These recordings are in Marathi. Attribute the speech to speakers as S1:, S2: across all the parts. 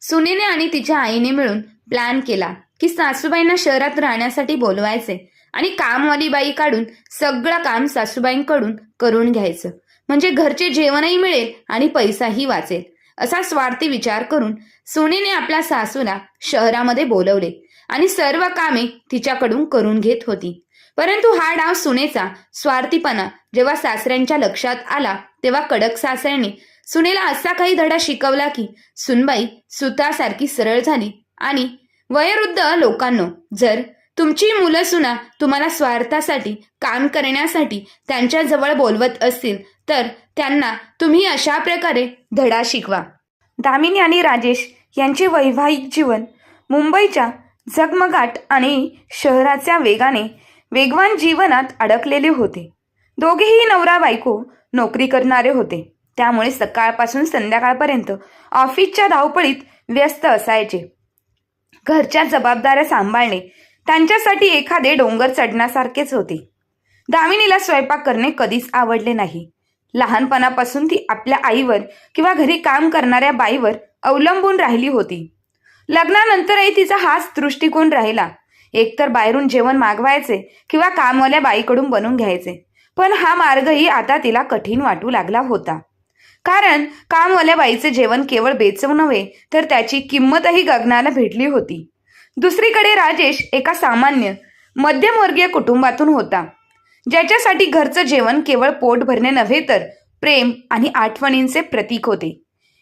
S1: सुनेने आणि तिच्या आईने मिळून प्लॅन केला की सासूबाईंना शहरात राहण्यासाठी बोलवायचे आणि कामवाली बाई काढून सगळं काम सासूबाईंकडून करून घ्यायचं, म्हणजे घरचे जेवणही मिळेल आणि पैसाही वाचेल. असा स्वार्थी विचार करून सुनेने आपल्या सासूला शहरामध्ये बोलवले आणि सर्व कामे तिच्याकडून करून घेत होती. परंतु हा डाव सुनेचा स्वार्थीपणा जेव्हा सासऱ्यांच्या लक्षात आला तेव्हा कडक सासऱ्याने सुनेला असा काही धडा शिकवला की सुनबाई सुतासारखी सरळ झाली. आणि वयोवृद्ध लोकांनो, जर तुमची मुलं सुना तुम्हाला स्वार्थासाठी काम करण्यासाठी त्यांच्या जवळ बोलवत असतील तर त्यांना तुम्ही अशा प्रकारे धडा शिकवा. दामिनी आणि राजेश यांचे वैवाहिक जीवन मुंबईच्या झगमगाट आणि शहराच्या वेगवान जीवनात अडकलेले होते. दोघेही नवरा बायको नोकरी करणारे होते, त्यामुळे सकाळपासून संध्याकाळपर्यंत ऑफिसच्या धावपळीत व्यस्त असायचे. घरच्या जबाबदाऱ्या सांभाळणे त्यांच्यासाठी एखादे डोंगर चढण्यासारखेच होते. दामिनीला स्वयंपाक करणे कधीच आवडले नाही. लहानपणापासून ती आपल्या आईवर किंवा घरी काम करणाऱ्या बाईवर अवलंबून राहिली होती. लग्नानंतरही तिचा हाच दृष्टिकोन राहिला. एकतर बाहेरून जेवण मागवायचे किंवा कामवाल्या बाईकडून बनवून घ्यायचे. पण हा मार्गही आता तिला कठीण वाटू लागला होता, कारण कामवाल्या बाईचे जेवण केवळ बेचव नव्हे तर त्याची किंमतही गगनाला भिडली होती. दुसरीकडे राजेश एका सामान्य मध्यमवर्गीय कुटुंबातून होता, ज्याच्यासाठी घरचं जेवण केवळ पोट भरणे नव्हे तर प्रेम आणि आठवणींचे प्रतीक होते.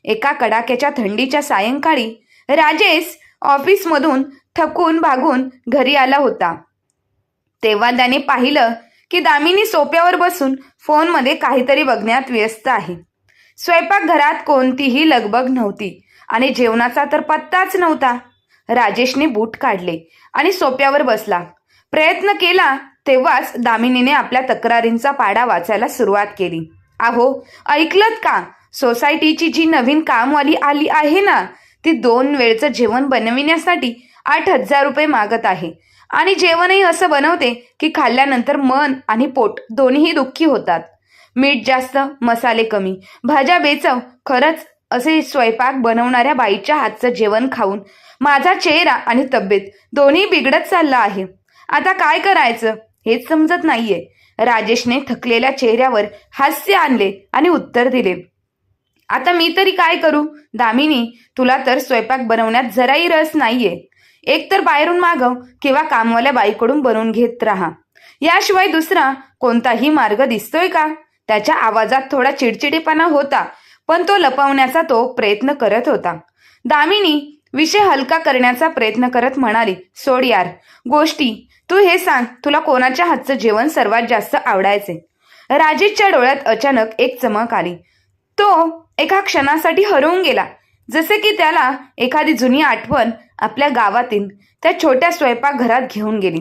S1: एका कडाक्याच्या थंडीच्या सायंकाळी राजेश ऑफिसमधून थकून भागून घरी आला होता. तेव्हा त्याने पाहिलं की दामिनी सोफ्यावर बसून फोनमध्ये काहीतरी बघण्यात व्यस्त आहे. स्वयंपाकघरात कोणतीही लगबग नव्हती आणि जेवणाचा तर पत्ताच नव्हता. राजेशने बूट काढले आणि सोफ्यावर बसला. प्रयत्न केला तेव्हाच दामिनीने आपल्या तक्रारींचा पाढा वाचायला सुरुवात केली. अहो, ऐकलत का? सोसायटीची जी नवीन कामवाली आली आहे ना, ती 2 वेळचं जेवण बनविण्यासाठी 8,000 रुपये मागत आहे आणि जेवणही असं बनवते की खाल्ल्यानंतर मन आणि पोट दोन्हीही दुःखी होतात. मीठ जास्त, मसाले कमी, भाज्या बेचव. खरंच असे स्वयंपाक बनवणाऱ्या बाईच्या हातचं जेवण खाऊन माझा चेहरा आणि तब्येत दोन्ही बिघडत चालला आहे. आता काय करायचं हेच समजत नाहीये. राजेशने थकलेल्या चेहऱ्यावर हास्य आणले आणि उत्तर दिले, आता मी तरी काय करू? दामिनी, तुला तर स्वयंपाक बनवण्यात जराही रस नाहीये. एक तर बाहेरून मागव किंवा कामवाल्या बाईकडून बनवून घेत राहा. याशिवाय दुसरा कोणताही मार्ग दिसतोय का? त्याच्या आवाजात थोडा चिडचिडेपणा होता, पण तो लपवण्याचा तो प्रयत्न करत होता. दामिनी विषय हलका करण्याचा प्रयत्न करत म्हणाली, सोड यार गोष्टी, तू हे सांग, तुला कोणाच्या हातचं जेवण सर्वात जास्त आवडायचे? राजेशच्या डोळ्यात अचानक एक चमक आली. तो एका क्षणासाठी हरवून गेला, जसे की त्याला एखादी जुनी आठवण आपल्या गावातील त्या छोट्या स्वयंपाकघरात घेऊन गेली.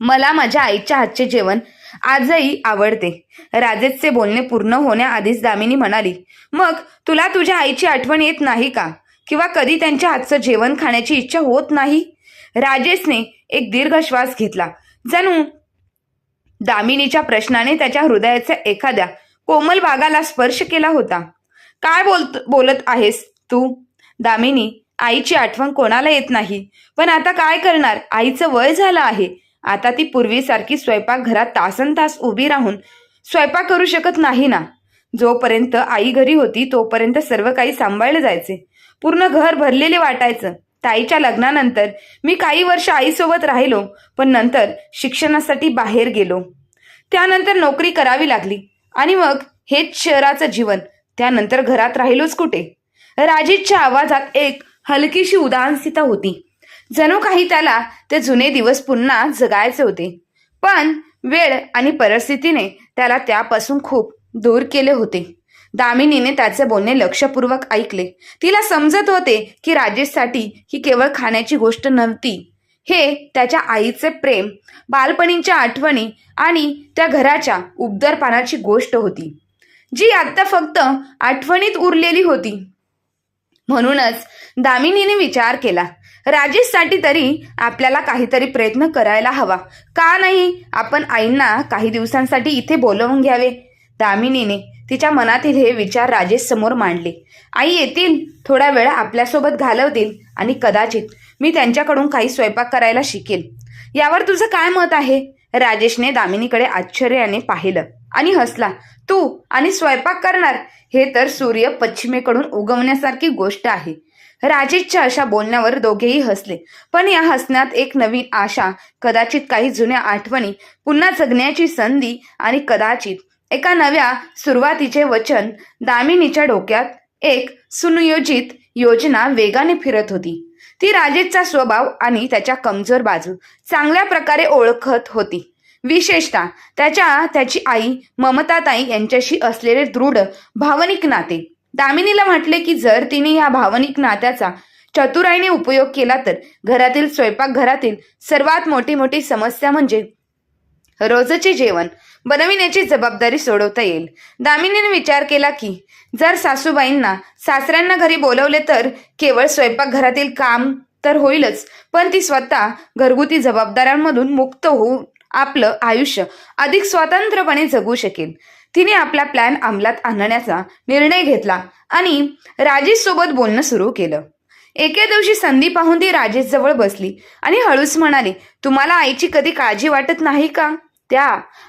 S1: मला माझ्या आईच्या हातचे जेवण आजही आवडते. राजेशचे बोलणे पूर्ण होण्याआधीच दामिनी म्हणाली, मग तुला तुझ्या आईची आठवण येत नाही का? किंवा कधी त्यांच्या हातचं जेवण खाण्याची इच्छा होत नाही? राजेशने एक दीर्घ श्वास घेतला, जणू दामिनीच्या प्रश्नाने त्याच्या हृदयाच्या एखाद्या कोमल भागाला स्पर्श केला होता. काय बोलत आहेस तू? दामिनी, आईची आठवण कोणाला येत नाही, पण आता काय करणार? आईचं वय झालं आहे. आता ती पूर्वीसारखी स्वयंपाकघरात तासनतास उभी राहून स्वयंपाक करू शकत नाही ना. जोपर्यंत आई घरी होती तोपर्यंत सर्व काही सांभाळलं जायचे. पूर्ण घर भरलेले वाटायचं. ताईच्या लग्नानंतर मी काही वर्ष आईसोबत राहिलो, पण नंतर शिक्षणासाठी बाहेर गेलो. त्यानंतर नोकरी करावी लागली आणि मग हेच शहराचं जीवन. त्यानंतर घरात राहिलोच कुठे? राजेशच्या आवाजात एक हलकीशी उदासीनता होती, जणू काही त्याला ते जुने दिवस पुन्हा जगायचे होते. पण वेळ आणि परिस्थितीने त्याला त्यापासून खूप दूर केले होते. दामिनीने त्याचे बोलणे लक्षपूर्वक ऐकले. तिला समजत होते की राजेशसाठी ही केवळ खाण्याची गोष्ट नव्हती. हे त्याच्या आईचे प्रेम, बालपणीच्या आठवणी आणि त्या घराच्या उबदारपणाची गोष्ट होती, जी आता फक्त आठवणीत उरलेली होती. म्हणूनच दामिनीने विचार केला, राजेशसाठी तरी आपल्याला काहीतरी प्रयत्न करायला हवा. का नाही आपण आईंना काही दिवसांसाठी इथे बोलवून घ्यावे? दामिनीने तिच्या मनातील हे विचार राजेश समोर मांडले. आई येतील, थोडा वेळ आपल्यासोबत घालवतील आणि कदाचित मी त्यांच्याकडून काही स्वयंपाक करायला शिकेल. यावर तुझं काय मत आहे? राजेशने दामिनीकडे आश्चर्याने पाहिलं आणि हसला. तू आणि स्वयंपाक करणार? हे तर सूर्य पश्चिमेकडून उगवण्यासारखी गोष्ट आहे. राजेशच्या अशा बोलण्यावर दोघेही हसले, पण या हसण्यात एक नवीन आशा, कदाचित काही जुन्या आठवणी पुन्हा जगण्याची संधी आणि कदाचित एका नव्या सुरुवातीचे वचन. दामिनीच्या डोक्यात एक सुनियोजित योजना वेगाने फिरत होती. ती राजेशचा स्वभाव आणि त्याच्या कमजोर बाजू चांगल्या प्रकारे ओळखत होती. विशेषतः त्याची आई ममताताई यांच्याशी असलेले दृढ भावनिक नाते. दामिनीला म्हटले की जर तिने या भावनिक नात्याचा चतुराईने उपयोग केला तर घरातील स्वयंपाकघरातील सर्वात मोठी समस्या म्हणजे रोजचे जेवण बनविण्याची जबाबदारी सोडवता येईल. दामिनीने विचार केला की जर सासूबाईंना सासऱ्यांना घरी बोलवले तर केवळ स्वयंपाकघरातील काम तर होईलच, पण ती स्वतः घरगुती जबाबदाऱ्यांमधून मुक्त होऊन आपलं आयुष्य अधिक स्वतंत्रपणे जगू शकेल. तिने आपला प्लॅन अंमलात आणण्याचा निर्णय घेतला आणि राजेश सोबत बोलणं सुरू केलं. एके दिवशी संधी पाहून ती राजेश जवळ बसली आणि हळूच म्हणाली, तुम्हाला आईची कधी काळजी वाटत नाही का? त्या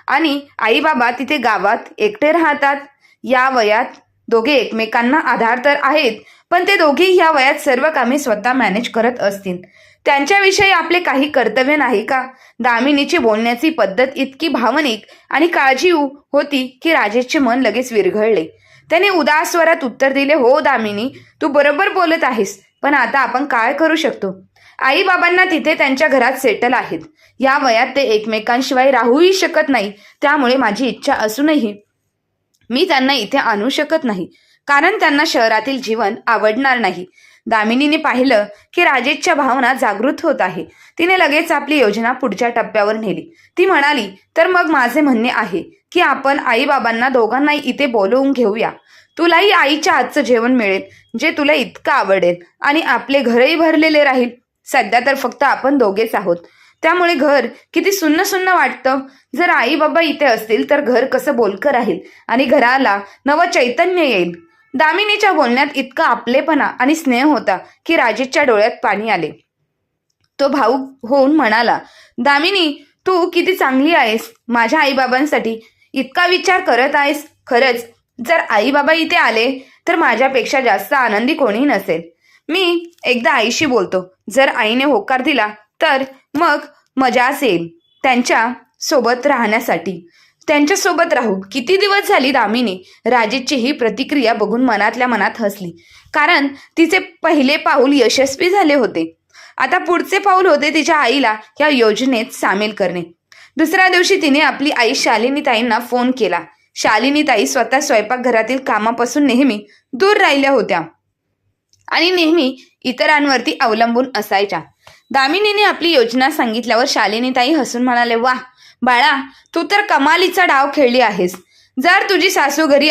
S1: आणि आई बाबा तिथे गावात एकटे राहतात. या वयात दोघे एकमेकांना आधार तर आहेत, पण ते दोघेही या वयात सर्व कामे स्वतः मॅनेज करत असतील. त्यांच्याविषयी आपले काही कर्तव्य नाही का? दामिनीची बोलण्याची पद्धत इतकी भावनिक आणि काळजीऊ होती की राजेशचे मन लगेच विरघळले. त्याने उदास स्वरात उत्तर दिले, हो दामिनी, तू बरोबर बोलत आहेस, पण आता आपण काय करू शकतो? आई बाबांना तिथे त्यांच्या घरात सेटल आहेत. या वयात ते एकमेकांशिवाय राहूही शकत नाही. त्यामुळे माझी इच्छा असूनही मी त्यांना इथे आणू शकत नाही, कारण त्यांना शहरातील जीवन आवडणार नाही. दामिनीने पाहिलं की राजेशच्या भावना जागृत होत आहे. तिने लगेच आपली योजना पुढच्या टप्प्यावर नेली. ती म्हणाली, तर मग माझे म्हणणे आहे की आपण आई बाबांना दोघांनाही इथे बोलवून घेऊया. तुलाही आईच्या हातचं जेवण मिळेल जे तुला इतकं आवडेल आणि आपले घरही भरलेले राहील. सध्या तर फक्त आपण दोघेच आहोत, त्यामुळे घर किती सुन्न सुन्न वाटतं. जर आई बाबा इथे असतील तर घर कसं बोलकं राहील आणि घराला नवं चैतन्य येईल. दामिनीच्या बोलण्यात इतका आपलेपणा आणि स्नेह होता की राजेशच्या डोळ्यात पाणी आले. तो भावुक होऊन म्हणाला, दामिनी, तू किती चांगली आहेस. माझ्या आईबाबांसाठी इतका विचार करत आहेस. खरंच, जर आई बाबा इथे आले तर माझ्यापेक्षा जास्त आनंदी कोणी नसेल. मी एकदा आईशी बोलतो. जर आईने होकार दिला तर मग मजाच येईल त्यांच्या सोबत राहण्यासाठी. त्यांच्यासोबत राहू. किती दिवस झाली? दामिनी राजेशची ही प्रतिक्रिया बघून मनातल्या मनात हसली, कारण तिचे पहिले पाऊल यशस्वी झाले होते. आता पुढचे पाऊल होते तिच्या आईला या योजनेत सामील करणे. दुसऱ्या दिवशी तिने आपली आई शालिनीताईंना फोन केला. शालिनीताई स्वतः स्वयंपाकघरातील कामापासून नेहमी दूर राहिल्या होत्या आणि नेहमी इतरांवरती अवलंबून असायच्या. दामिनीने आपली योजना सांगितल्यावर शालिनीताई हसून म्हणाले, वाह बाळा, तू तर कमालीचा डाव खेळली आहेस. जर तुझी सासू घरी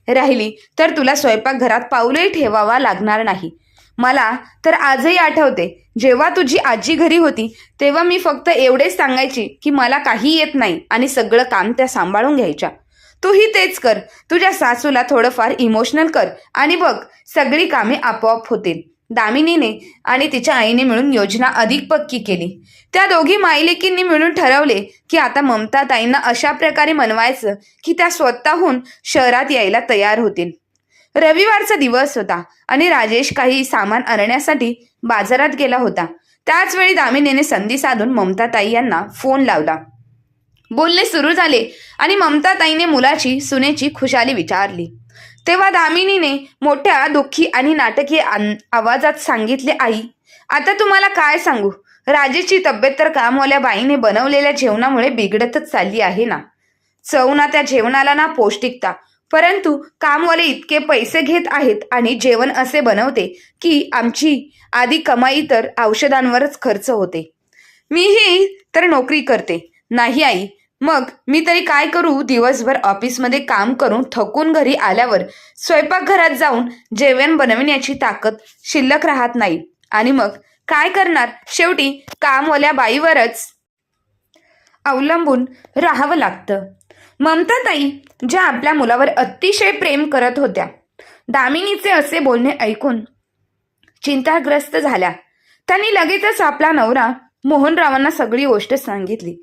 S1: राहिली तर तुला स्वयंपाकघरात पाऊलही ठेवावा लागणार नाही. मला तर आजही आठवते, जेव्हा तुझी आजी घरी होती तेव्हा मी फक्त एवढेच सांगायची की मला काही येत नाही आणि सगळं काम त्या सांभाळून घ्यायच्या. तूही तेच कर. तुझ्या सासूला थोडंफार इमोशनल कर आणि बघ, सगळी कामे आपोआप होतील. दामिनीने आणि तिच्या आईने मिळून योजना अधिक पक्की केली. त्या दोघी मायलेकींनी मिळून ठरवले की आता ममताताईंना अशा प्रकारे मनवायचं की त्या स्वतःहून शहरात यायला तयार होतील. रविवारचा दिवस होता आणि राजेश काही सामान आणण्यासाठी बाजारात गेला होता. त्याच वेळी दामिनीने संधी साधून ममताताई यांना फोन लावला. बोलणे सुरू झाले आणि ममताताईने मुलाची सुनेची खुशाली विचारली. तेव्हा दामिनीने मोठ्या दुःखी आणि नाटकीय आवाजात सांगितले, आई, आता तुम्हाला काय सांगू. राजेशची तब्येत तर कामवाल्या बाईने बनवलेल्या जेवणामुळे बिघडतच चालली आहे ना. चव ना त्या जेवणाला ना पौष्टिकता, परंतु कामवाले इतके पैसे घेत आहेत आणि जेवण असे बनवते की आमची आधी कमाई तर औषधांवरच खर्च होते. मीही तर नोकरी करते. नाही आई, मग मी तरी काय करू. दिवसभर ऑफिसमध्ये काम करून थकून घरी आल्यावर स्वयंपाकघरात जाऊन जेवण बनविण्याची ताकद शिल्लक राहत नाही आणि मग काय करणार. शेवटी कामवाल्या बाईवरच अवलंबून राहावं लागतं. ममताताई ज्या आपल्या मुलावर अतिशय प्रेम करत होत्या, दामिनीचे असे बोलणे ऐकून चिंताग्रस्त झाल्या. त्यांनी लगेचच आपला नवरा मोहनरावांना सगळी गोष्ट सांगितली.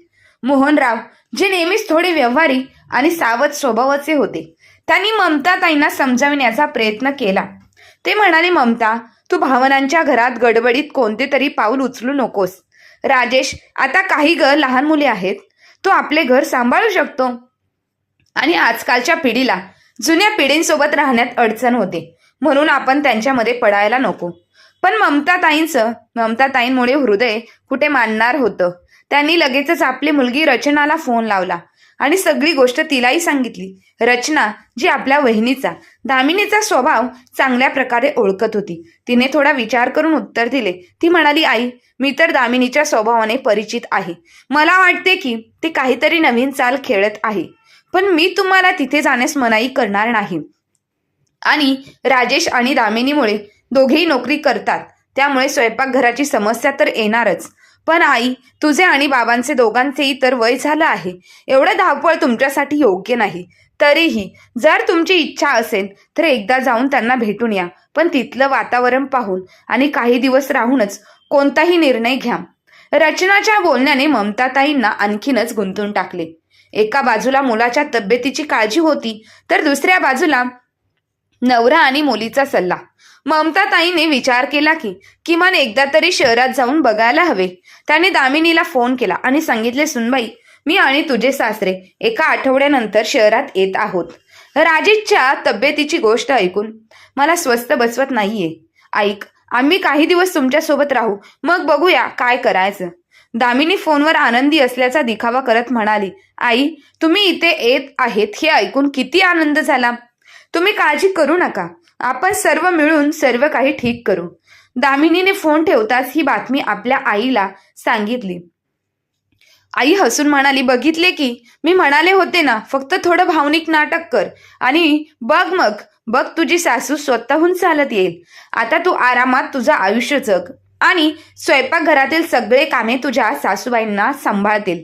S1: मोहनराव जे नेहमीच थोडे व्यवहारी आणि सावध स्वभावाचे होते, त्यांनी ममताताईंना समजाविण्याचा प्रयत्न केला. ते म्हणाले, ममता, तू भावनांच्या घरात गडबडीत कोणते तरी पाऊल उचलू नकोस. राजेश आता काही लहान मुले आहेत, तो आपले घर सांभाळू शकतो आणि आजकालच्या पिढीला जुन्या पिढींसोबत राहण्यात अडचण होते, म्हणून आपण त्यांच्यामध्ये पडायला नको. पण ममताताईंमुळे हृदय कुठे मानणार होतं. त्यांनी लगेचच आपली मुलगी रचनाला फोन लावला आणि सगळी गोष्ट तिलाही सांगितली. रचना जी आपल्या वहिनीचा दामिनीचा स्वभाव चांगल्या प्रकारे ओळखत होती. तिने थोडा विचार करून उत्तर दिले. ती म्हणाली, आई, मी तर दामिनीच्या स्वभावाने परिचित आहे. मला वाटते की ती काहीतरी नवीन चाल खेळत आहे, पण मी तुम्हाला तिथे जाण्यास मनाई करणार नाही. आणि राजेश आणि दामिनीमुळे दोघेही नोकरी करतात, त्यामुळे स्वयंपाकघराची समस्या तर येणारच. पण आई, तुझे आणि बाबांचे दोघांचेही तर वय झालं आहे. एवढं धावपळ तुमच्यासाठी योग्य नाही. तरीही जर तुमची इच्छा असेल तर एकदा जाऊन त्यांना भेटून या, पण तिथलं वातावरण पाहून आणि काही दिवस राहूनच कोणताही निर्णय घ्या. रचनाच्या बोलण्याने ममताताईंना आणखीनच गुंतून टाकले. एका बाजूला मुलाच्या तब्येतीची काळजी होती, तर दुसऱ्या बाजूला नवरा आणि मुलीचा सल्ला. ममताताईने विचार केला की किमान एकदा तरी शहरात जाऊन बघायला हवे. त्याने दामिनीला फोन केला आणि सांगितले, सुनबाई, मी आणि तुझे सासरे एका आठवड्यानंतर शहरात येत आहोत. राजेशच्या तब्येतीची गोष्ट ऐकून मला स्वस्थ बसवत नाहीये. ऐक, आम्ही काही दिवस तुमच्यासोबत राहू, मग बघूया काय करायचं. दामिनी फोनवर आनंदी असल्याचा दिखावा करत म्हणाली, आई, तुम्ही इथे येत आहेत हे ऐकून किती आनंद झाला. तुम्ही काळजी करू नका, आपण सर्व मिळून सर्व काही ठीक करू. दामिनीने फोन ठेवताच ही बातमी आपल्या आईला सांगितली. आई हसून म्हणाली, बघितले की मी म्हणाले होते ना, फक्त थोडं भावनिक नाटक कर आणि बघ तुझी सासू स्वतःहून चालत येईल. आता तू आरामात तुझं आयुष्य जग आणि स्वयंपाकघरातील सगळे कामे तुझ्या सासूबाईंना सांभाळतील.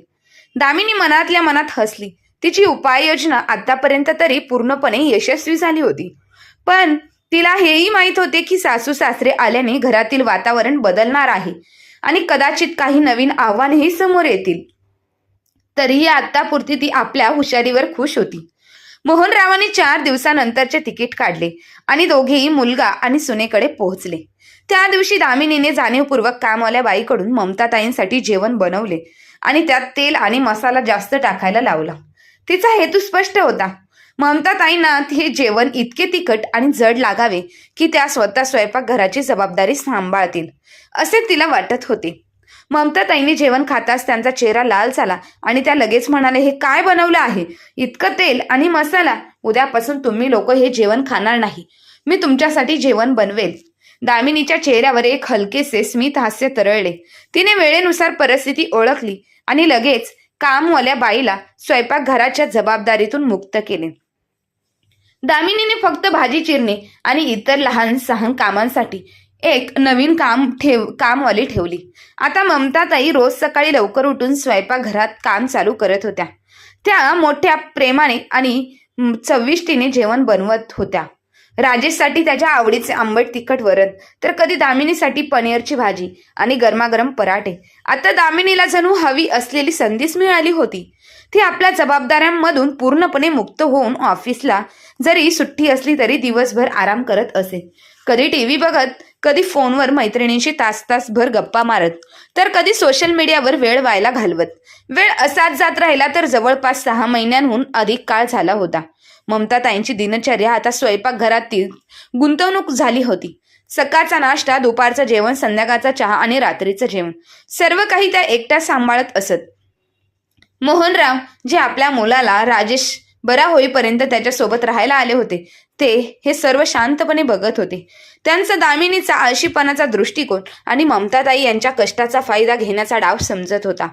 S1: दामिनी मनातल्या मनात हसली. तिची उपाययोजना आतापर्यंत तरी पूर्णपणे यशस्वी झाली होती, पण तिला हेही माहीत होते की सासू सासरे आल्याने घरातील वातावरण बदलणार आहे आणि कदाचित काही नवीन आव्हानेही समोर येतील. तरीही आतापुरती ती आपल्या हुशारीवर खुश होती. मोहनरावांनी 4 दिवसानंतरचे तिकीट काढले आणि दोघेही मुलगा आणि सुनेकडे पोहोचले. त्या दिवशी दामिनीने जाणीवपूर्वक कामवाल्या बाईकडून ममताताईंसाठी जेवण बनवले आणि त्यात तेल आणि मसाला जास्त टाकायला लावला. तिचा हेतू स्पष्ट होता. ममताताईंना हे जेवण इतके तिखट आणि जड लागावे की त्या स्वतः स्वयंपाकघराची जबाबदारी सांभाळतील असे तिला वाटत होते. ममताताईंनी जेवण खाताच त्यांचा चेहरा लाल झाला आणि त्या लगेच म्हणाले, हे काय बनवलं आहे? इतकं तेल आणि मसाला. उद्यापासून तुम्ही लोक हे जेवण खाणार नाही. मी तुमच्यासाठी जेवण बनवेल. दामिनीच्या चेहऱ्यावर एक हलकेसे स्मित हास्य तरळले. तिने वेळेनुसार परिस्थिती ओळखली आणि लगेच कामवाल्या बाईला स्वयंपाकघराच्या जबाबदारीतून मुक्त केले. दामिनीने फक्त भाजी चिरणे आणि इतर लहान सहान कामांसाठी एक नवीन कामवाली ठेवली. आता ममताताई रोज सकाळी लवकर उठून स्वयंपाकघरात काम चालू करत होत्या. त्या मोठ्या प्रेमाने आणि चविष्टीने जेवण बनवत होत्या. राजेशसाठी त्याच्या आवडीचे आंबट तिखट वरण, तर कधी दामिनीसाठी पनीरची भाजी आणि गरमागरम पराठे. आता दामिनीला जणू हवी असलेली संधीच मिळाली होती. ती आपल्या जबाबदाऱ्यांमधून पूर्णपणे मुक्त होऊन ऑफिसला जरी सुट्टी असली तरी दिवसभर आराम करत असे. कधी टीव्ही बघत, कधी फोनवर मैत्रिणींशी तासभर गप्पा मारत, तर कधी सोशल मीडियावर वेळ व्हायला घालवत. वेळ असाच जात राहिला तर जवळपास 6 महिन्यांहून अधिक काळ झाला होता. ममताताईंची दिनचर्या आता स्वयंपाकघरातील गुंतवणूक झाली होती. सकाळचा नाश्ता, दुपारचं जेवण, संध्याकाळचा चहा आणि रात्रीचं जेवण सर्व काही त्या एकट्या सांभाळत असत. मोहनराव जे आपल्या मुलाला राजेश बरा होईपर्यंत त्याच्यासोबत राहायला आले होते, ते हे सर्व शांतपणे बघत होते. त्यांचा दामिनीचा आळशीपणाचा दृष्टिकोन आणि ममताताई यांच्या कष्टाचा फायदा घेण्याचा डाव समजत होता,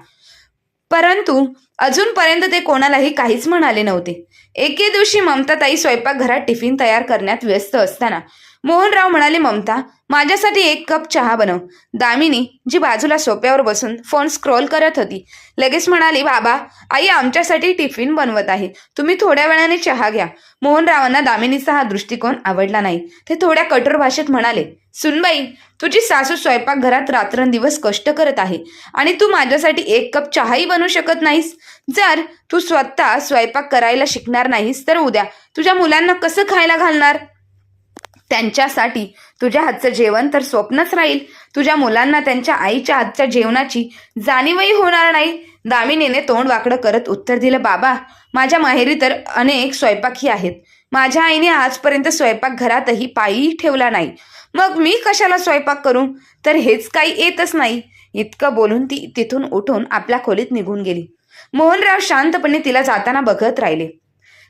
S1: परंतु अजूनपर्यंत ते कोणालाही काहीच म्हणाले नव्हते. एके दिवशी ममताताई स्वयंपाकघरात टिफिन तयार करण्यात व्यस्त असताना मोहनराव म्हणाले, ममता, माझ्यासाठी 1 कप चहा बनव. दामिनी, जी बाजूला सोफ्यावर बसून फोन स्क्रोल करत होती, लगेच म्हणाली, बाबा, आई आमच्यासाठी टिफिन बनवत आहे. तुम्ही थोड्या वेळाने चहा घ्या. मोहनरावांना दामिनीचा हा दृष्टिकोन आवडला नाही. ते थोड्या कठोर भाषेत म्हणाले, सुनबाई, तुझी सासू स्वयंपाकघरात रात्रंदिवस कष्ट करत आहे आणि तू माझ्यासाठी 1 कप चहाही बनवू शकत नाहीस. जर तू स्वतः स्वयंपाक करायला शिकणार नाहीस तर उद्या तुझ्या मुलांना कसं खायला घालणार? त्यांच्यासाठी तुझ्या हातचं जेवण तर स्वप्नच राहील. तुझ्या मुलांना त्यांच्या आईच्या हातच्या जेवणाची जाणीवही होणार नाही. दामिनीने तोंड वाकडं करत उत्तर दिलं, बाबा, माझ्या माहेरी तर अनेक स्वयंपाकी आहेत. माझ्या आईने आजपर्यंत स्वयंपाक घरातही पायही ठेवला नाही. मग मी कशाला स्वयंपाक करू? तर हेच काही येतच नाही. इतकं बोलून ती तिथून उठून आपल्या खोलीत निघून गेली. मोहनराव शांतपणे तिला जाताना बघत राहिले.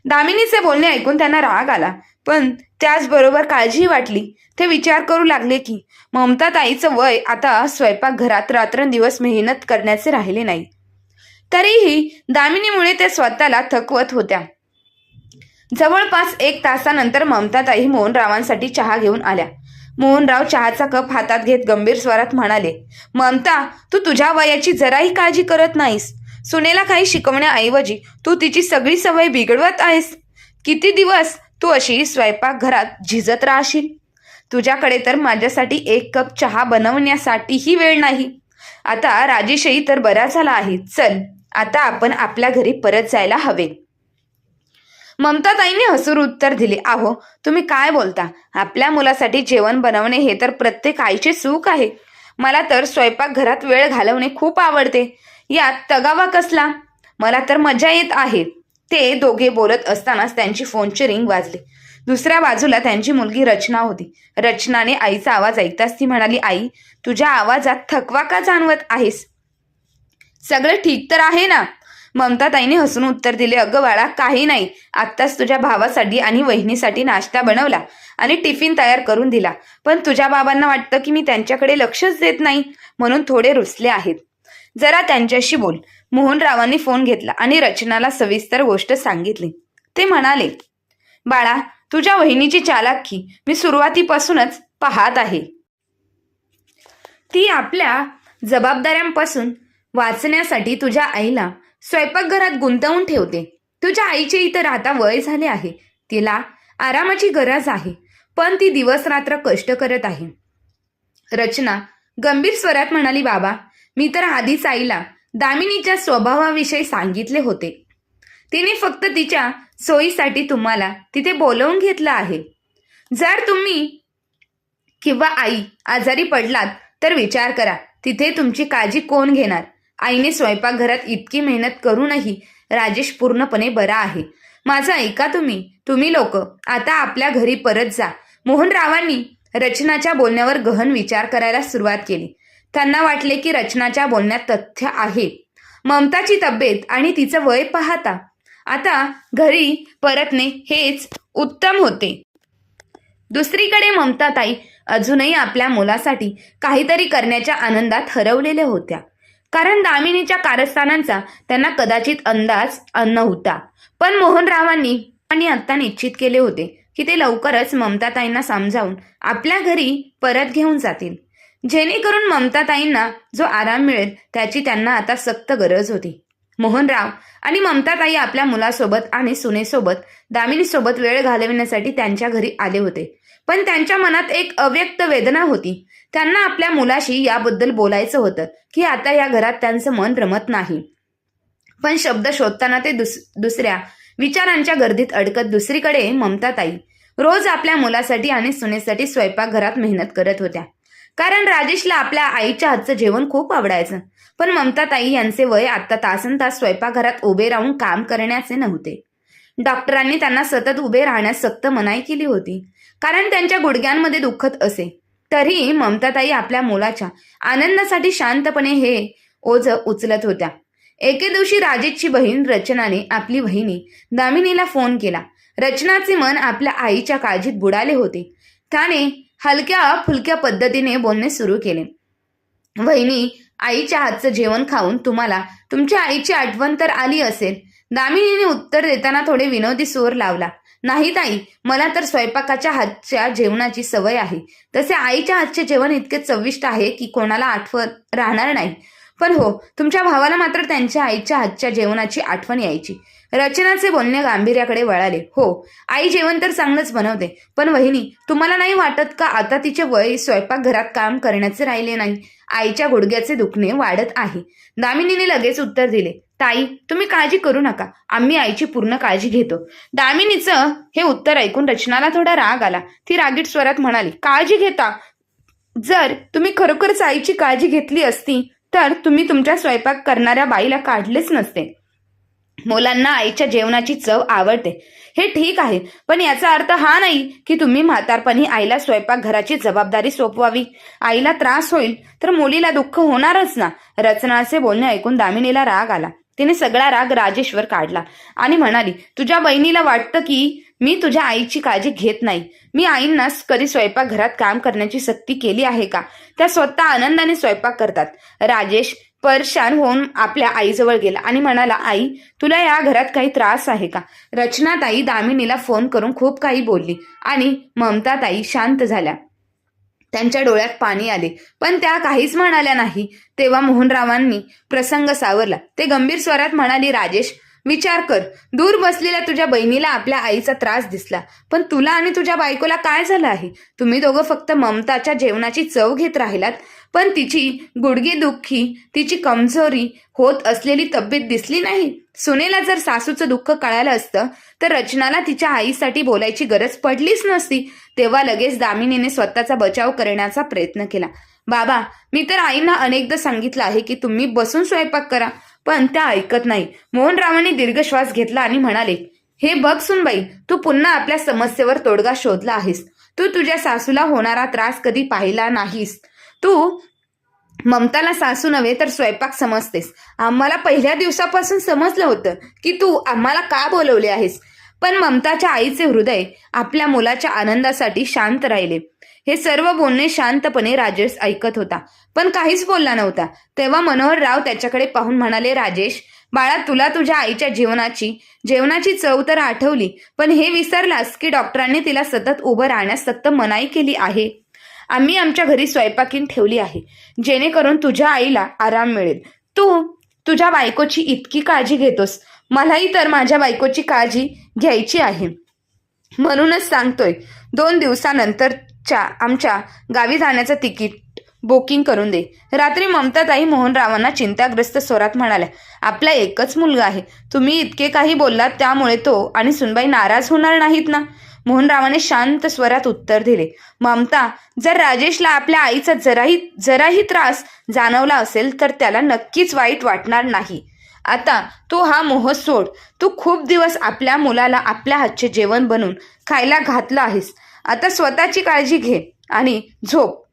S1: दामिनीचे बोलणे ऐकून त्यांना राग आला, पण त्याचबरोबर काळजीही वाटली. ते विचार करू लागले की ममता ताईचं वय आता स्वयंपाकघरात रात्रंदिवस मेहनत करण्याचे राहिले नाही. तरीही दामिनीमुळे त्या स्वतःला थकवत होत्या. जवळपास 1 तासानंतर ममताताई मोहनरावांसाठी चहा घेऊन आल्या. मोहनराव चहाचा कप हातात घेत गंभीर स्वरात म्हणाले, ममता, तू तुझ्या वयाची जराही काळजी करत नाहीस. सुनेला काही शिकवण्याऐवजी तू तिची सगळी सवय बिघडवत आहेस. किती दिवस तू अशी स्वयंपाकघरात झिजत राहशील? तुझ्याकडे तर माझ्यासाठी 1 कप चहा बनवण्यासाठीही वेळ नाही. आता राजेशही तर बरा झाला आहे. चल, आता आपण आपल्या घरी परत जायला हवे. ममताताईंनी हसून उत्तर दिले, अहो, तुम्ही काय बोलता? आपल्या मुलासाठी जेवण बनवणे हे तर प्रत्येक आईचे सुख आहे. मला तर स्वयंपाकघरात वेळ घालवणे खूप आवडते. यात तगावा कसला? मला तर मजा येत आहे. ते दोघे बोलत असतानाच त्यांची फोनची रिंग वाजली. दुसऱ्या बाजूला त्यांची मुलगी रचना होती. रचनाने आईचा आवाज ऐकताच ती म्हणाली, आई, तुझ्या आवाजात थकवा का जाणवत आहेस? सगळं ठीक तर आहे ना? ममताताईने हसून उत्तर दिले, अगं बाळा, काही नाही. आत्ताच तुझ्या भावासाठी आणि वहिनीसाठी नाश्ता बनवला आणि टिफिन तयार करून दिला. पण तुझ्या बाबांना वाटतं की मी त्यांच्याकडे लक्षच देत नाही, म्हणून थोडे रुसले आहेत. जरा त्यांच्याशी बोल. मोहनरावांनी फोन घेतला आणि रचनाला सविस्तर गोष्ट सांगितली. ते म्हणाले, बाळा, तुझ्या वहिनीची चालाकी मी सुरुवातीपासूनच पाहत आहे. ती आपल्या जबाबदाऱ्यांपासून वाचण्यासाठी तुझ्या आईला स्वयंपाकघरात गुंतवून ठेवते. तुझ्या आईचे इतर आता वय झाले आहे. तिला आरामाची गरज आहे, पण ती दिवस रात्र कष्ट करत आहे. रचना गंभीर स्वरात म्हणाली, बाबा, मी तर आधीच आईला दामिनीच्या स्वभावाविषयी सांगितले होते. तिने फक्त तिच्या सोयीसाठी तुम्हाला तिथे बोलवून घेतलं आहे. जर तुम्ही किंवा आई आजारी पडलात तर विचार करा, तिथे तुमची काळजी कोण घेणार? आईने स्वयंपाकघरात इतकी मेहनत करूनही राजेश पूर्णपणे बरा आहे. माझं ऐका तुम्ही लोक आता आपल्या घरी परत जा. मोहनरावांनी रचनाच्या बोलण्यावर गहन विचार करायला सुरुवात केली. त्यांना वाटले की रचनाच्या बोलण्यात तथ्य आहे. ममताची तब्येत आणि तिचं वय पाहता आता घरी परतणे हेच उत्तम होते. दुसरीकडे ममताताई अजूनही आपल्या मुलासाठी काहीतरी करण्याच्या आनंदात हरवलेल्या होत्या. कारण दामिनीच्या कारस्थानांचा त्यांना कदाचित अंदाज नव्हता. पण मोहनरावांनी आता निश्चित केले होते की ते लवकरच ममताताईंना समजावून आपल्या घरी परत घेऊन जातील, जेणेकरून ममताताईंना जो आराम मिळेल त्याची त्यांना आता सक्त गरज होती. मोहनराव आणि ममताताई आपल्या मुलासोबत आणि सुनेसोबत दामिनीसोबत वेळ घालविण्यासाठी त्यांच्या घरी आले होते. पण त्यांच्या मनात एक अव्यक्त वेदना होती. त्यांना आपल्या मुलाशी याबद्दल बोलायचं होतं की आता या घरात त्यांचं मन रमत नाही. पण शब्द शोधताना ते दुसऱ्या विचारांच्या गर्दीत अडकत. दुसरीकडे ममताताई रोज आपल्या मुलासाठी आणि सुनेसाठी स्वयंपाकघरात मेहनत करत होत्या. कारण राजेशला आपल्या आईच्या हातचं जेवण खूप आवडायचं. पण ममताताई यांचे वय आता तासनतास स्वयंपाकघरात उभे राहून काम करण्याचे नव्हते. डॉक्टरांनी त्यांना सतत उभे राहण्यास सक्त मनाई केली होती, कारण त्यांच्या गुडघ्यांमध्ये दुखत असे. तरीही ममताताई आपल्या मुलाच्या आनंदासाठी शांतपणे हे ओझं उचलत होत्या. एके दिवशी राजेशची बहीण रचनाने आपली वहिनी दामिनीला फोन केला. रचनाचे मन आपल्या आईच्या काळजीत बुडाले होते. त्याने हलक्या फुलक्या पद्धतीने बोलणे सुरू केले. वहिनी, आईच्या हातचं जेवण खाऊन तुम्हाला तुमच्या आईची आठवण तर आली असेल. दामिनीने उत्तर देताना थोडे विनोदी सूर लावला. नाही ताई, मला तर स्वयंपाकाच्या हातच्या जेवणाची सवय आहे. तसे आईच्या हातचे जेवण इतके चविष्ट आहे की कोणाला आठवण राहणार नाही. पण हो, तुमच्या भावाला मात्र त्यांच्या आईच्या हातच्या जेवणाची आठवण यायची. रचनाचे बोलणे गांभीर्याकडे वळाले. हो, आई जेवण तर चांगलंच बनवते, पण वहिनी, तुम्हाला नाही वाटत का आता तिचे वय स्वयंपाकघरात काम करण्याचे राहिले नाही? आईच्या गुडघ्याचे दुखणे वाढत आहे. दामिनीने लगेच उत्तर दिले. ताई, तुम्ही काळजी करू नका, आम्ही आईची पूर्ण काळजी घेतो. दामिनीचं हे उत्तर ऐकून रचनाला थोडा राग आला. ती रागीट स्वरात म्हणाली, काळजी घेता? जर तुम्ही खरोखरच आईची काळजी घेतली असती तर तुम्ही तुमच्या स्वयंपाक करणाऱ्या बाईला काढलेच नसते. मुलांना आईच्या जेवणाची चव आवडते हे ठीक आहे, पण याचा अर्थ हा नाही की तुम्ही म्हातारपणी आईला स्वयंपाकघराची जबाबदारी सोपवावी. आईला त्रास होईल तर मुलीला दुःख होणारच ना. रचनाचे बोलणे ऐकून दामिनीला राग आला. तिने सगळा राग राजेशवर काढला आणि म्हणाली, तुझ्या बहिणीला वाटतं की मी तुझ्या आईची काळजी घेत नाही. मी आईंना कधी स्वयंपाकघरात काम करण्याची सक्ती केली आहे का? त्या स्वतः आनंदाने स्वयंपाक करतात. राजेश परेशान होऊन आपल्या आईजवळ गेला आणि म्हणाला, आई, तुला या घरात काही त्रास आहे का? रचनाताई दामिनीला फोन करून खूप काही बोलली आणि ममताताई शांत झाल्या. त्यांच्या डोळ्यात पाणी आले, पण त्या काहीच म्हणाल्या नाही. तेव्हा मोहनरावांनी प्रसंग सावरला. ते गंभीर स्वरात म्हणाले, राजेश, विचार कर, दूर बसलेल्या तुझ्या बहिणीला आपल्या आईचा त्रास दिसला, पण तुला आणि तुझ्या बायकोला काय झालं आहे? तुम्ही दोघं फक्त ममताच्या जेवणाची चव घेत राहिलात, पण तिची गुडघेदुखी, तिची कमजोरी होत असलेली तब्येत दिसली नाही. सुनेला जर सासूचं दुःख कळालं असतं तर रचनाला तिच्या आईसाठी बोलायची गरज पडलीच नसती. तेव्हा लगेच दामिनीने स्वतःचा बचाव करण्याचा प्रयत्न केला. बाबा, मी तर आईंना अनेकदा सांगितलं आहे की तुम्ही बसून स्वयंपाक करा, पण त्या ऐकत नाही. मोहनरावांनी दीर्घ श्वास घेतला आणि म्हणाले, हे बघ सुनबाई, तू पुन्हा आपल्या समस्येवर तोडगा शोधला आहेस. तू तुझ्या सासूला होणारा त्रास कधी पाहिला नाहीस. तू ममताला सासू नव्हे तर स्वयंपाक समजतेस. आम्हाला पहिल्या दिवसापासून समजलं होतं की तू आम्हाला का बोलवले आहेस. पण ममताच्या आईचे हृदय आपल्या मुलाच्या आनंदासाठी शांत राहिले. हे सर्व बोलणे शांतपणे राजेश ऐकत होता, पण काहीच बोलला नव्हता. तेव्हा मनोहरराव त्याच्याकडे पाहून म्हणाले, राजेश बाळा, तुला तुझ्या आईच्या जेवणाची चव तर आठवली, पण हे विसरलास की डॉक्टरांनी तिला सतत उभं राहण्यास सक्त मनाई केली आहे. आम्ही आमच्या घरी स्वयंपाकीन ठेवली आहे जेणेकरून तुझ्या आईला आराम मिळेल. तू तुझ्या बायकोची इतकी काळजी घेतोस, मलाही तर माझ्या बायकोची काळजी घ्यायची आहे. म्हणूनच सांगतोय, 2 दिवसानंतरच्या आमच्या गावी जाण्याचं तिकीट बुकिंग करून दे. रात्री ममताताई मोहनरावांना चिंताग्रस्त स्वरात म्हणाल्या, आपला एकच मुलगा आहे. तुम्ही इतके काही बोललात त्यामुळे तो आणि सुनबाई नाराज होणार नाहीत ना? मोहनरावाने शांत स्वरात उत्तर दिले. ममता, जर राजेशला आपल्या आईचा जराही त्रास जाणवला असेल तर त्याला नक्कीच वाईट वाटणार नाही. आता तू हा मोह सोड. तू खूप दिवस आपल्या मुलाला आपल्या हातचे जेवण बनवून खायला घातलं आहेस. आता स्वतःची काळजी घे आणि झोप.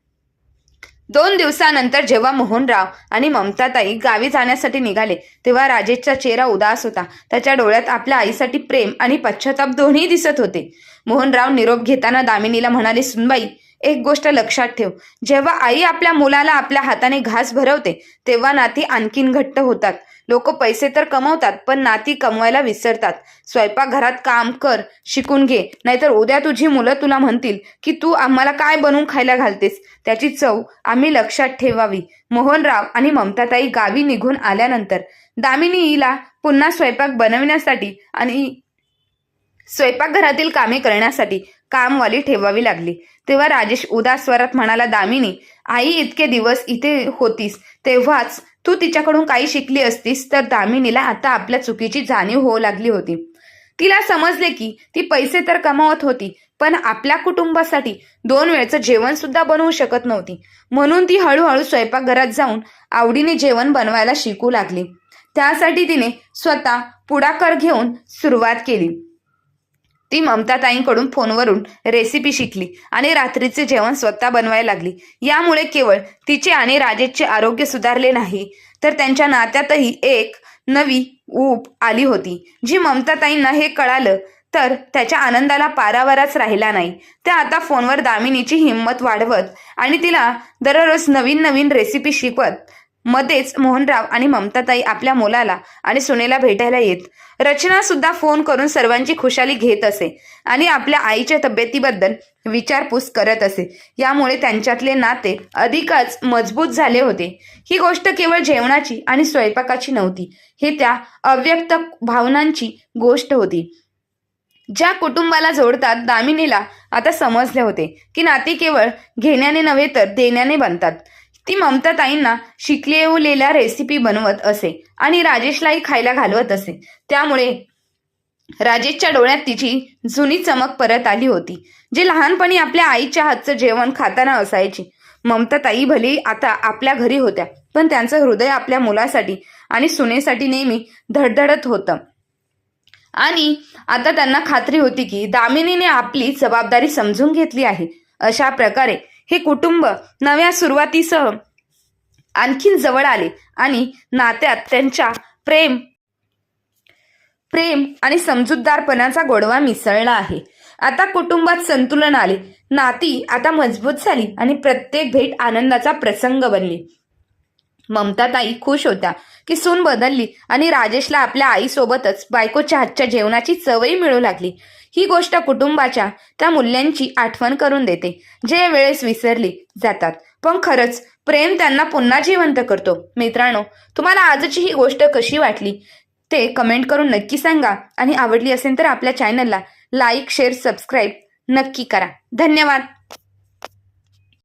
S1: 2 दिवसानंतर जेव्हा मोहनराव आणि ममताताई गावी जाण्यासाठी निघाले तेव्हा राजेशचा चेहरा उदास होता. त्याच्या डोळ्यात आपल्या आईसाठी प्रेम आणि पश्चाताप दोन्ही दिसत होते. मोहनराव निरोप घेताना दामिनीला म्हणाले, सुनबाई, एक गोष्ट लक्षात ठेव, जेव्हा आई आपल्या मुलाला आपल्या हाताने घास भरवते तेव्हा नाती आणखीन घट्ट होतात. लोक पैसे तर कमवतात पण नाती कमवायला विसरतात. स्वयंपाकघरात काम कर, शिकून घे, नाहीतर उद्या तुझी मुलं तुला म्हणतील की तू आम्हाला काय बनवून खायला घालतेस. त्याची चव आम्ही लक्षात ठेवावी. मोहनराव आणि ममताताई गावी निघून आल्यानंतर दामिनीला पुन्हा स्वयंपाक बनविण्यासाठी आणि स्वयंपाकघरातील कामे करण्यासाठी कामवाली ठेवावी लागली. तेव्हा राजेश उदास स्वरात म्हणाला, दामिनी, आई इतके दिवस इथे होतीस तेव्हाच तू तिच्याकडून काही शिकली असतीस तर दामिनीला आता आपल्या चुकीची जाणीव होऊ लागली होती. तिला समजले की ती पैसे तर कमावत होती पण आपल्या कुटुंबासाठी 2 वेळचं जेवण सुद्धा बनवू शकत नव्हती. म्हणून ती हळूहळू स्वयंपाकघरात जाऊन आवडीने जेवण बनवायला शिकू लागली. त्यासाठी तिने स्वतः पुढाकार घेऊन सुरुवात केली. ती ममताताईंकडून फोनवरून रेसिपी शिकली आणि रात्रीचे जेवण स्वतः बनवायला लागली. यामुळे केवळ तिचे आणि राजेशचे आरोग्य सुधारले नाही तर त्यांच्या नात्यातही एक नवी ऊब आली होती. जी ममताताईंना हे कळालं तर त्याच्या आनंदाला पारावरच राहिला नाही. त्या आता फोनवर दामिनीची हिंमत वाढवत आणि तिला दररोज नवीन नवीन रेसिपी शिकवत मध्येच मोहनराव आणि ममताताई आपल्या मुलाला आणि सुनेला भेटायला येत. रचना सुद्धा फोन करून सर्वांची खुशाली घेत असे आणि आपल्या आईच्या तब्येतीबद्दल विचारपूस करत असे. यामुळे त्यांच्यातले नाते अधिकच मजबूत झाले होते. ही गोष्ट केवळ जेवणाची आणि स्वयंपाकाची नव्हती, हे त्या अव्यक्त भावनांची गोष्ट होती ज्या कुटुंबाला जोडतात. दामिनीला आता समजले होते की नाती केवळ घेण्याने नव्हे तर देण्याने बनतात. ती ममताताईंना शिकलेल्या रेसिपी बनवत असे आणि राजेशलाही खायला घालवत असे. त्यामुळे राजेशच्या डोळ्यात तिची जुनी चमक परत आली होती, जे लहानपणी आपल्या आईच्या हातचं जेवण खाताना असायची. ममताताई भले आता आपल्या घरी होत्या, पण त्यांचं हृदय आपल्या मुलासाठी आणि सुनेसाठी नेहमी धडधडत होतं. आणि आता त्यांना खात्री होती की दामिनीने आपली जबाबदारी समजून घेतली आहे. अशा प्रकारे हे कुटुंब नव्या सुरुवातीसह आणखीन जवळ आले आणि नात्यात त्यांच्या प्रेम आणि समजूतदारपणाचा गोडवा मिसळला आहे. आता कुटुंबात संतुलन आले, नाती आता मजबूत झाली आणि प्रत्येक भेट आनंदाचा प्रसंग बनली. ममताताई खुश होत्या की सून बदलली आणि राजेशला आपल्या आईसोबतच बायकोच्या हातच्या जेवणाची चवही मिळू लागली. ही गोष्ट कुटुंबाच्या त्या मूल्यांची आठवण करून देते, जे वेळेस विसरली जातात, पण खरंच प्रेम त्यांना पुन्हा जिवंत करतो. मित्रांनो, तुम्हाला आजची ही गोष्ट कशी वाटली ते कमेंट करून नक्की सांगा आणि आवडली असेल तर आपल्या चॅनलला लाईक, शेअर, सबस्क्राईब नक्की करा. धन्यवाद.